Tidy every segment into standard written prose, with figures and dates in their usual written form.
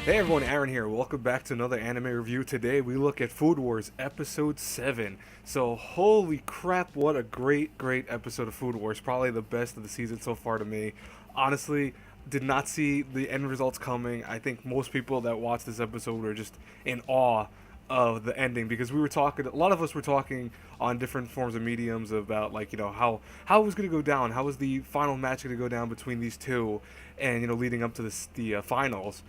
Hey everyone, Aaron here. Welcome back to another anime review. Today we look at Food Wars Episode 7. So, holy crap, what a great episode of Food Wars. Probably the best of the season so far to me. Honestly, did not see the end results coming. I think most people that watched this episode were just in awe of the ending because we were talking, a lot of us were talking on different forms of mediums about, like, how it was going to go down, how was the final match going to go down between these two, and leading up to the finals.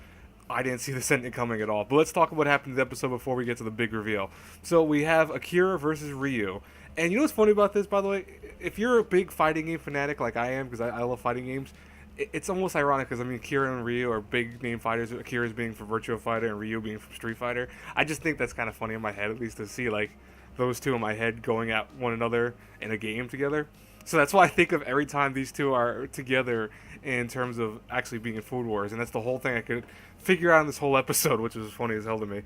I didn't see this ending coming at all. But let's talk about what happened in the episode before we get to the big reveal. So we have Akira versus Ryu. And you know what's funny about this, by the way? If you're a big fighting game fanatic like I am, because I love fighting games, it's almost ironic because, I mean, Akira and Ryu are big name fighters. Akira's being from Virtua Fighter and Ryu being from Street Fighter. I just think that's kind of funny in my head, at least to see, like, those two in my head going at one another in a game together. So that's why I think of every time these two are together in terms of actually being in Food Wars, and that's the whole thing I could figure out in this whole episode, which was funny as hell to me.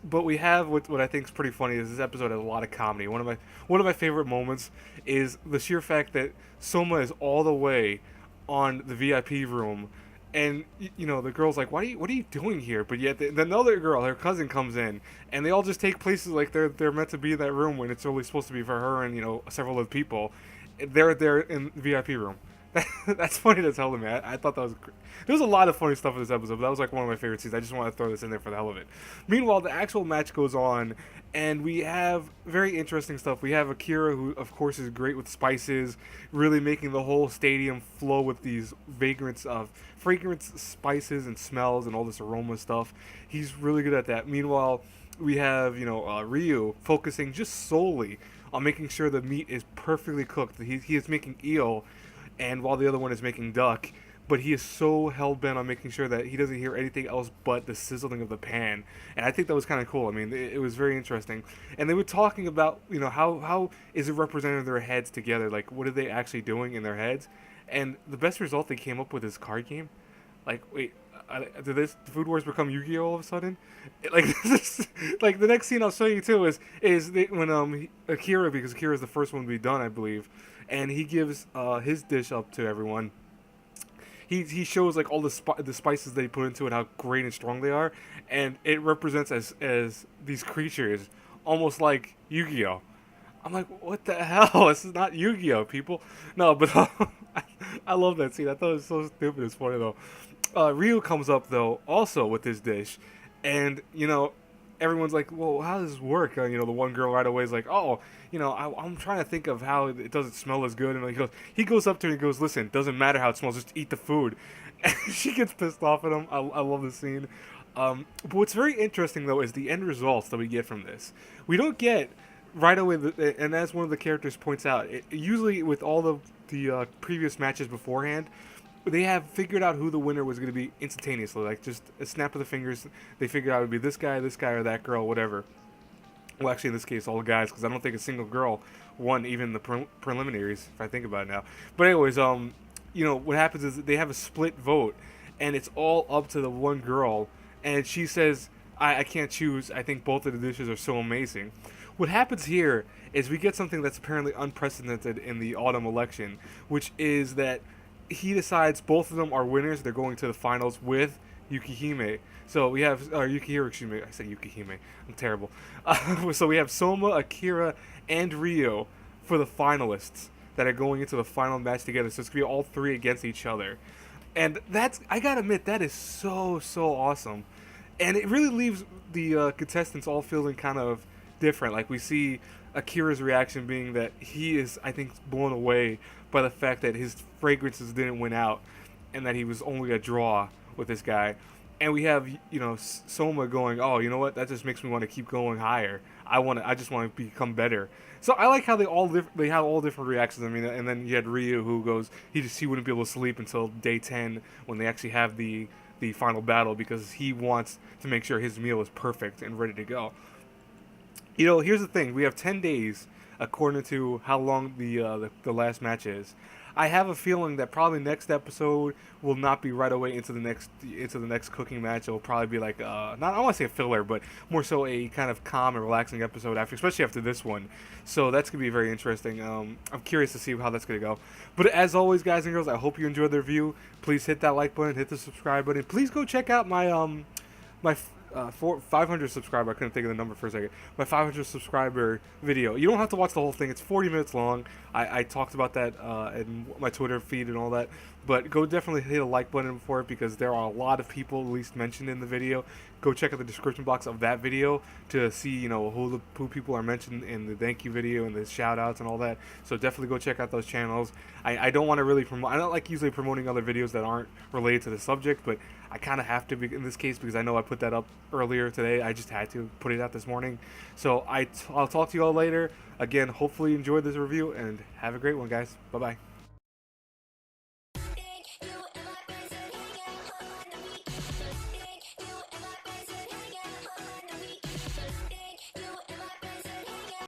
But we have what I think is pretty funny is this episode has a lot of comedy. One of my favorite moments is the sheer fact that Souma is all the way on the VIP room, and the girl's like, what are you doing here? But yet the another girl, her cousin, comes in, and they all just take places like they're meant to be in that room when it's only supposed to be for her and several other people. They're in the VIP room. That's funny to tell me. I thought that was great. There was a lot of funny stuff in this episode, but that was like one of my favorite scenes. I just want to throw this in there for the hell of it. Meanwhile, the actual match goes on, and we have very interesting stuff. We have Akira, who of course is great with spices, really making the whole stadium flow with these vagrants of fragrance, spices, and smells, and all this aroma stuff. He's really good at that. Meanwhile, we have Ryu focusing just solely on making sure the meat is perfectly cooked. He is making eel, and while the other one is making duck, but he is so hell bent on making sure that he doesn't hear anything else but the sizzling of the pan. And I think that was kind of cool. I mean, it was very interesting. And they were talking about, how is it representing their heads together? Like, what are they actually doing in their heads? And the best result they came up with is card game. Like, wait, did Food Wars become Yu-Gi-Oh all of a sudden? Like, like the next scene I'll show you too when Akira, because Akira is the first one to be done, I believe, and he gives his dish up to everyone. He shows like all the spices they put into it, how great and strong they are, and it represents as these creatures, almost like Yu-Gi-Oh. I'm like, what the hell? This is not Yu-Gi-Oh, people. No, but I love that scene. I thought it was so stupid. It's funny though. Ryu comes up though, also with this dish, and everyone's like, well, how does this work? The one girl right away is like, oh, I'm trying to think of how it doesn't smell as good. And he goes up to her and he goes, listen, it doesn't matter how it smells, just eat the food. And she gets pissed off at him. I love the scene. But what's very interesting though is the end results that we get from this. We don't get right away, and as one of the characters points out, usually with all the previous matches beforehand, they have figured out who the winner was going to be instantaneously. Like, just a snap of the fingers, they figured out it would be this guy, or that girl, whatever. Well, actually, in this case, all guys, because I don't think a single girl won even the preliminaries, if I think about it now. But anyways, what happens is they have a split vote, and it's all up to the one girl, and she says, I can't choose. I think both of the dishes are so amazing. What happens here is we get something that's apparently unprecedented in the autumn election, which is that he decides both of them are winners. They're going to the finals with Yukihime. So we have Yukihiro, excuse me. I said Yukihime. I'm terrible. So we have Soma, Akira, and Ryo for the finalists that are going into the final match together. So it's going to be all three against each other. And I got to admit, that is so awesome. And it really leaves the contestants all feeling kind of different. Like, we see Akira's reaction being that he is, I think, blown away by the fact that his fragrances didn't win out and that he was only a draw with this guy. And we have, Soma going, oh, you know what? That just makes me want to keep going higher. I just want to become better. So I like how they have all different reactions. I mean, and then you had Ryu, who goes, he wouldn't be able to sleep until day 10 when they actually have the final battle, because he wants to make sure his meal is perfect and ready to go. Here's the thing. We have 10 days, according to how long the last match is. I have a feeling that probably next episode will not be right away into the next cooking match. It will probably be like not, I don't want to say a filler, but more so a kind of calm and relaxing episode after, especially after this one. So that's gonna be very interesting. I'm curious to see how that's gonna go. But as always, guys and girls, I hope you enjoyed the review. Please hit that like button, hit the subscribe button. Please go check out my my 500 subscriber. I couldn't think of the number for a second. My 500 subscriber video. You don't have to watch the whole thing. It's 40 minutes long. I talked about that in my Twitter feed and all that. But go definitely hit a like button for it because there are a lot of people at least mentioned in the video. Go check out the description box of that video to see, you know, who people are mentioned in the thank you video and the shout outs and all that. So definitely go check out those channels. I don't want to really promote. I don't like usually promoting other videos that aren't related to the subject, but I kind of have to be in this case because I know I put that up earlier today. I just had to put it out this morning. So I'll talk to you all later. Again, hopefully you enjoyed this review and have a great one, guys. Bye bye.